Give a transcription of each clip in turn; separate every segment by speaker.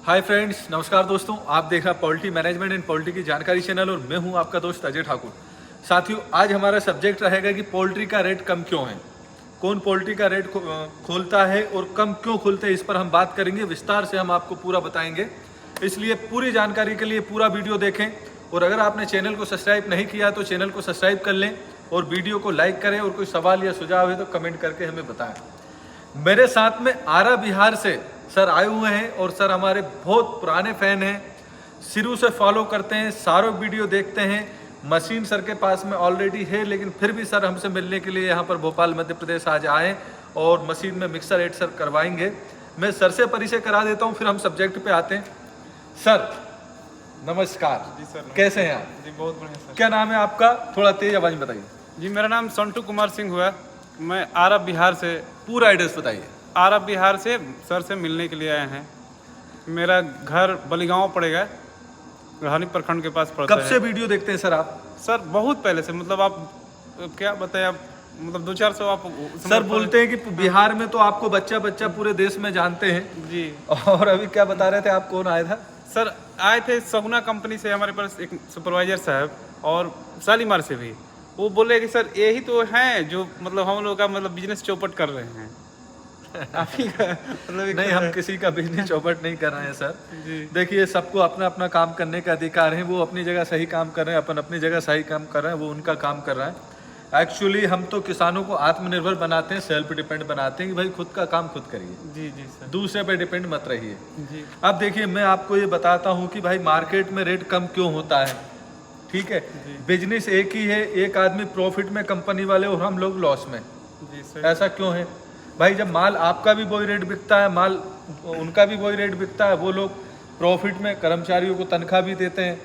Speaker 1: Hi friends, नमस्कार दोस्तों। आप देख रहे हैं पॉलिटी मैनेजमेंट एंड पॉलिटी की जानकारी चैनल और मैं हूं आपका दोस्त अजय ठाकुर। साथियों, आज हमारा सब्जेक्ट रहेगा कि पोल्ट्री का रेट कम क्यों है, कौन पोल्ट्री का रेट खोलता है और कम क्यों खोलते हैं, इस पर हम बात करेंगे। विस्तार से हम आपको पूरा बताएंगे, इसलिए पूरी जानकारी के लिए पूरा वीडियो देखें। और अगर आपने चैनल को सब्सक्राइब नहीं किया तो चैनल को सब्सक्राइब कर लें और वीडियो को लाइक करें। और कोई सवाल या सुझाव है तो कमेंट करके हमें बताएं। मेरे साथ में आरा बिहार से सर आए हुए हैं और सर हमारे बहुत पुराने फैन हैं, शुरू से फॉलो करते हैं, सारों वीडियो देखते हैं। मशीन सर के पास में ऑलरेडी है, लेकिन फिर भी सर हमसे मिलने के लिए यहाँ पर भोपाल मध्य प्रदेश आज आए और मशीन में मिक्सर एड सर करवाएंगे। मैं सर से परिचय करा देता हूँ, फिर हम सब्जेक्ट पे आते हैं। सर नमस्कार।
Speaker 2: जी सर,
Speaker 1: कैसे हैं आप?
Speaker 2: जी बहुत बढ़िया सर।
Speaker 1: क्या नाम है आपका? थोड़ा तेज आवाज में बताइए।
Speaker 2: जी मेरा नाम संटू कुमार सिंह हुआ। मैं आरा बिहार से
Speaker 1: पूरा एड्रेस बताइए।
Speaker 2: आरा बिहार से सर से मिलने के लिए आए हैं। मेरा घर बलिगांव पड़ेगा, गढ़ानी प्रखंड के पास पड़ता
Speaker 1: कब
Speaker 2: है।
Speaker 1: से वीडियो देखते हैं सर आप?
Speaker 2: सर बहुत पहले से, मतलब आप क्या बताएं, आप मतलब 2-400 आप
Speaker 1: सर बोलते हैं कि बिहार में तो आपको बच्चा बच्चा पूरे देश में जानते हैं।
Speaker 2: जी।
Speaker 1: और अभी क्या बता रहे थे आप, कौन आया था?
Speaker 2: सर आए थे सगुना कंपनी से, हमारे पास एक सुपरवाइजर साहब, और शालीमार से भी। वो बोले कि सर यही तो हैं जो मतलब हम लोग का मतलब बिजनेस चौपट कर रहे हैं। आप ही का मतलब
Speaker 1: नहीं, हम किसी का बिजनेस चौपट नहीं कर रहे हैं सर।
Speaker 2: जी।
Speaker 1: देखिए, सबको अपना अपना काम करने का अधिकार है। वो अपनी जगह सही काम कर रहे हैं, अपन अपनी जगह सही काम कर रहे हैं, वो उनका काम कर रहा है। एक्चुअली हम तो किसानों को आत्मनिर्भर बनाते हैं, सेल्फ डिपेंड बनाते हैं कि भाई खुद का काम खुद करिए,
Speaker 2: जी जी सर।
Speaker 1: दूसरे पे डिपेंड मत रहिए।
Speaker 2: जी
Speaker 1: अब देखिए, मैं आपको ये बताता हूँ कि भाई मार्केट में रेट कम क्यों होता है। ठीक है, बिजनेस एक ही है, एक आदमी प्रॉफिट में, कंपनी वाले, और हम लोग लॉस में।
Speaker 2: जी सर।
Speaker 1: ऐसा क्यों है भाई? जब माल आपका भी वही रेट बिकता है, माल उनका भी वही रेट बिकता है, वो लोग प्रॉफिट में कर्मचारियों को तनख्वाह भी देते हैं,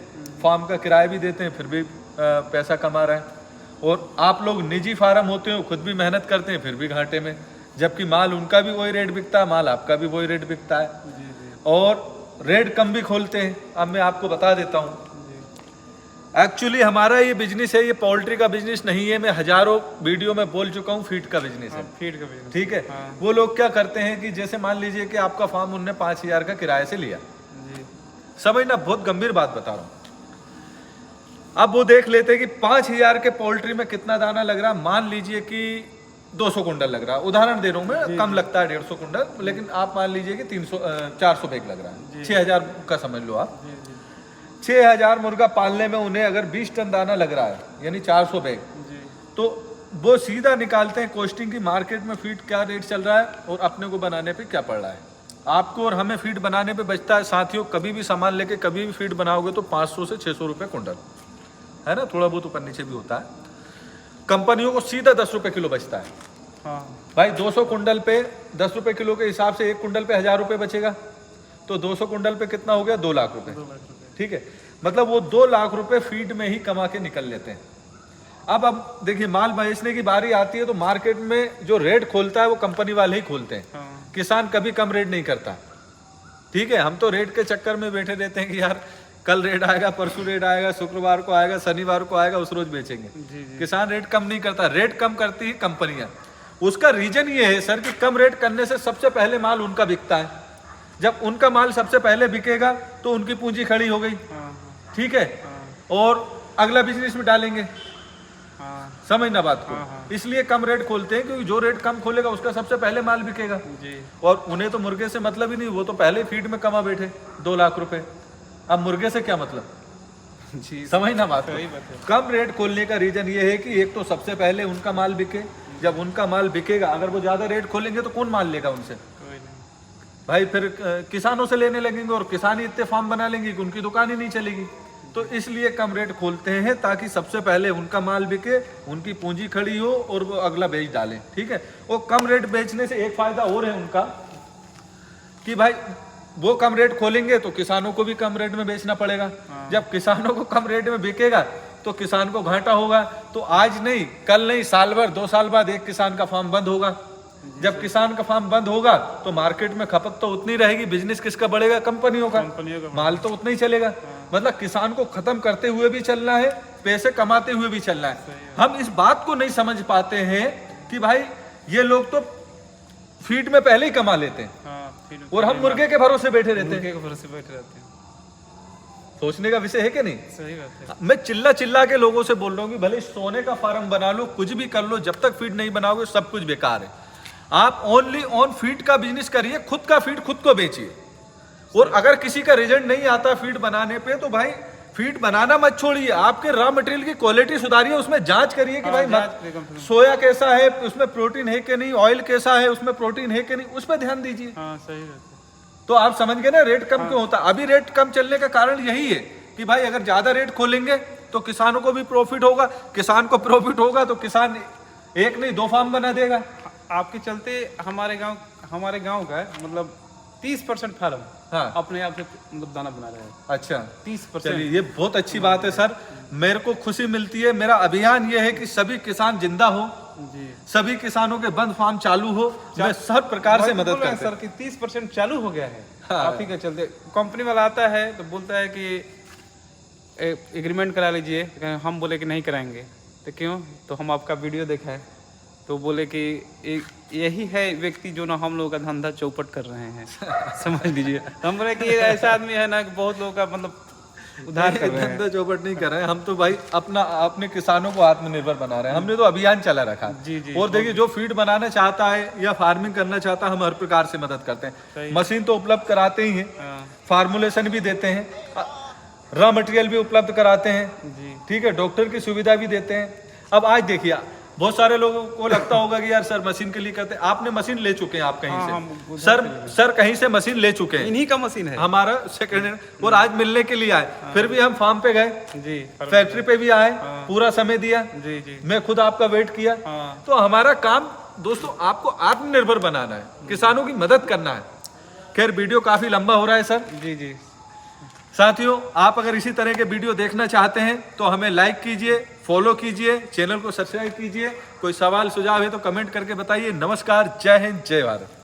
Speaker 1: फार्म का किराया भी देते हैं, फिर भी पैसा कमा रहे हैं। और आप लोग निजी फार्म होते हो, खुद भी मेहनत करते हैं, फिर भी घाटे में, जबकि माल उनका भी वही रेट बिकता है, माल आपका भी वही रेट बिकता है।
Speaker 2: जी जी
Speaker 1: और रेट कम भी खोलते हैं। अब मैं आपको बता देता हूँ,
Speaker 2: जी।
Speaker 1: एक्चुअली हमारा ये बिजनेस है, ये पोल्ट्री का बिजनेस नहीं है। मैं हजारों वीडियो में बोल चुका हूँ, फीड का बिजनेस है।
Speaker 2: फीड का बिजनेस।
Speaker 1: ठीक है।
Speaker 2: हाँ।
Speaker 1: वो लोग क्या करते हैं कि जैसे मान लीजिए कि आपका फार्म उनने 5,000 का किराए से लिया,
Speaker 2: जी
Speaker 1: समझना, बहुत गंभीर बात बता रहा हूँ। अब वो देख लेते हैं कि 5,000 के पोल्ट्री में कितना दाना लग रहा है। मान लीजिए कि 200 कुंटल लग रहा है, उदाहरण दे रहा हूँ मैं, कम लगता है 150 कुंटल, लेकिन आप मान लीजिए कि 400 बैग लग रहा है, 6,000 का समझ लो आप।
Speaker 2: जी जी
Speaker 1: 6,000 मुर्गा पालने में उन्हें अगर 20 टन दाना लग रहा है, यानी 400 बैग,
Speaker 2: जी।
Speaker 1: तो वो सीधा निकालते हैं कॉस्टिंग की, मार्केट में फीड क्या रेट चल रहा है और अपने को बनाने पे क्या पड़ रहा है। आपको और हमें फीड बनाने पे बचता है। साथियों, कभी भी सामान लेके कभी भी फीड बनाओगे तो 500 से 600 रुपये कुंटल है ना, थोड़ा बहुत ऊपर नीचे भी होता है। कंपनियों को सीधा 10 रुपये किलो बचता है।
Speaker 2: हाँ
Speaker 1: भाई 200 कुंटल पे 10 रुपये किलो के हिसाब से एक कुंटल पे 1,000 रुपये बचेगा, तो 200 कुंटल पे कितना हो गया? 2 लाख रुपए।
Speaker 2: 2 लाख रुपए।
Speaker 1: ठीक है, मतलब वो 2 लाख रुपए फीड में ही कमा के निकल लेते हैं। अब देखिए, माल बेचने की बारी आती है तो मार्केट में जो रेट खोलता है वो कंपनी वाले ही खोलते हैं।
Speaker 2: हाँ
Speaker 1: किसान कभी कम रेट नहीं करता। ठीक है, हम तो रेट के चक्कर में बैठे रहते हैं कि यार कल रेट आएगा, परसों रेट आएगा, शुक्रवार को आएगा, शनिवार को आएगा, उस रोज बेचेंगे।
Speaker 2: जी जी।
Speaker 1: किसान रेट कम नहीं करता, रेट कम करती है कंपनियां। उसका रीजन ये है सर कि कम रेट करने से सबसे पहले माल उनका बिकता है। जब उनका माल सबसे पहले बिकेगा तो उनकी पूंजी खड़ी हो गई।
Speaker 2: हाँ
Speaker 1: ठीक है,
Speaker 2: हाँ
Speaker 1: और अगला बिजनेस में डालेंगे।
Speaker 2: हाँ
Speaker 1: समझना बात
Speaker 2: हाँ,
Speaker 1: को।
Speaker 2: हाँ।
Speaker 1: इसलिए कम रेट खोलते हैं, क्योंकि जो रेट कम खोलेगा उसका सबसे पहले माल बिकेगा।
Speaker 2: जी
Speaker 1: और उन्हें तो मुर्गे से मतलब ही नहीं, वो तो पहले फीड में कमा बैठे 2 लाख रुपए। अब मुर्गे से क्या मतलब?
Speaker 2: जी।
Speaker 1: समझना बात
Speaker 2: सही
Speaker 1: को।
Speaker 2: बात है।
Speaker 1: कम रेट खोलने का रीजन ये है कि एक तो सबसे पहले उनका माल बिके। जब उनका माल बिकेगा, अगर वो ज्यादा रेट खोलेंगे तो कौन माल लेगा उनसे?
Speaker 2: कोई नहीं।
Speaker 1: भाई फिर किसानों से लेने लगेंगे और किसान ही इतने फार्म बना लेंगे कि उनकी दुकान ही नहीं चलेगी। तो इसलिए कम रेट खोलते हैं ताकि सबसे पहले उनका माल बिके, उनकी पूंजी खड़ी हो और वो अगला बेच डालें। ठीक है, वो कम रेट बेचने से एक फायदा और है उनका कि भाई वो कम रेट खोलेंगे तो किसानों को भी कम रेट में बेचना पड़ेगा। जब किसानों को कम रेट में बिकेगा तो किसान को घाटा होगा। तो आज नहीं, कल नहीं, साल भर 2 साल बाद एक किसान का फार्म बंद होगा। जब किसान का फार्म बंद होगा तो मार्केट में खपत तो उतनी रहेगी, बिजनेस किसका बढ़ेगा? कंपनियों का।
Speaker 2: कंपनियों का
Speaker 1: माल तो उतना ही चलेगा। मतलब किसान को खत्म करते हुए भी चलना है, पैसे कमाते हुए भी चलना है। हम इस बात को नहीं समझ पाते हैं कि भाई ये लोग तो फीड में पहले ही कमा लेते हैं
Speaker 2: हाँ, फिर
Speaker 1: और हम मुर्गे के भरोसे बैठे रहते हैं।
Speaker 2: मुर्गे के भरोसे बैठे रहते हैं।
Speaker 1: सोचने का विषय है कि नहीं?
Speaker 2: सही बात है।
Speaker 1: मैं चिल्ला चिल्ला के लोगों से बोल रहा हूँ कि भले सोने का फार्म बना लो, कुछ भी कर लो, जब तक फीड नहीं बनाओगे सब कुछ बेकार है। आप ओनली ऑन फीड का बिजनेस करिए, खुद का फीड खुद को बेचिए। और अगर किसी का रिजल्ट नहीं आता फीड बनाने पे तो भाई फीड बनाना मत छोड़िए, आपके रॉ मटेरियल की क्वालिटी सुधारिए, उसमें जांच करिए कि भाई सोया कैसा है, उसमें प्रोटीन है कि नहीं, ऑयल कैसा है, उसमें प्रोटीन है कि नहीं, उस पर ध्यान दीजिए।
Speaker 2: हाँ, सही बात है।
Speaker 1: तो आप समझ गए ना रेट कम क्यों होता। अभी रेट कम चलने का कारण यही है कि भाई अगर ज्यादा रेट खोलेंगे तो किसानों को भी प्रॉफिट होगा, किसान को प्रॉफिट होगा तो किसान एक नहीं 2 फार्म बना देगा।
Speaker 2: आपके चलते हमारे गांव का मतलब 30% फार्म
Speaker 1: हाँ।
Speaker 2: अपने आप से मतलब दाना बना रहे हैं।
Speaker 1: अच्छा
Speaker 2: 30%।
Speaker 1: चलिए ये बहुत अच्छी बात है सर, मेरे को खुशी मिलती है। मेरा अभियान ये है कि सभी किसान जिंदा हो,
Speaker 2: जी,
Speaker 1: सभी किसानों के बंद फार्म चालू हो, मैं हर प्रकार से मदद करता
Speaker 2: सर कि 30% चालू हो गया है।
Speaker 1: हाँ।
Speaker 2: आप ही के चलते कंपनी वाला आता है तो बोलता है कि एग्रीमेंट करा लीजिए, हम बोले कि नहीं कराएंगे। तो क्यों? तो हम आपका वीडियो देखा है तो बोले कि यही है व्यक्ति जो ना हम लोगों का धंधा चौपट कर रहे हैं। समझ लीजिए। हम बोले कि ऐसा आदमी है ना कि बहुत लोगों का मतलब उधार कर रहे हैं।
Speaker 1: धंधा चौपट नहीं कर रहे हैं हम तो भाई अपने किसानों को आत्मनिर्भर बना रहे हैं। हमने तो अभियान चला रखा है।
Speaker 2: जी, जी।
Speaker 1: और देखिए जो फीड बनाना चाहता है या फार्मिंग करना चाहता है हम हर प्रकार से मदद करते हैं। मशीन तो उपलब्ध कराते ही हैं,
Speaker 2: हाँ,
Speaker 1: फार्मुलेशन भी देते हैं, रॉ मटेरियल भी उपलब्ध कराते हैं,
Speaker 2: जी,
Speaker 1: ठीक है, डॉक्टर की सुविधा भी देते हैं। अब आज देखिए बहुत सारे लोगों को लगता होगा कि यार सर मशीन के लिए करते हैं, आपने मशीन ले चुके हैं आप कहीं
Speaker 2: हाँ,
Speaker 1: से
Speaker 2: हम
Speaker 1: सर कहीं से मशीन ले चुके हैं,
Speaker 2: इन्हीं का मशीन है
Speaker 1: हमारा सेकेंड हैंड, और आज मिलने के लिए आए। फिर भी हम फार्म पे गए,
Speaker 2: जी,
Speaker 1: फैक्ट्री पे भी आए, पूरा समय दिया,
Speaker 2: जी, जी,
Speaker 1: मैं खुद आपका वेट किया।
Speaker 2: हाँ,
Speaker 1: तो हमारा काम दोस्तों आपको आत्मनिर्भर बनाना है, किसानों की मदद करना है। खैर वीडियो काफी लंबा हो रहा है सर।
Speaker 2: जी, जी,
Speaker 1: साथियों आप अगर इसी तरह के वीडियो देखना चाहते हैं तो हमें लाइक कीजिए, फॉलो कीजिए, चैनल को सब्सक्राइब कीजिए। कोई सवाल सुझाव है तो कमेंट करके बताइए। नमस्कार, जय हिंद, जय भारत।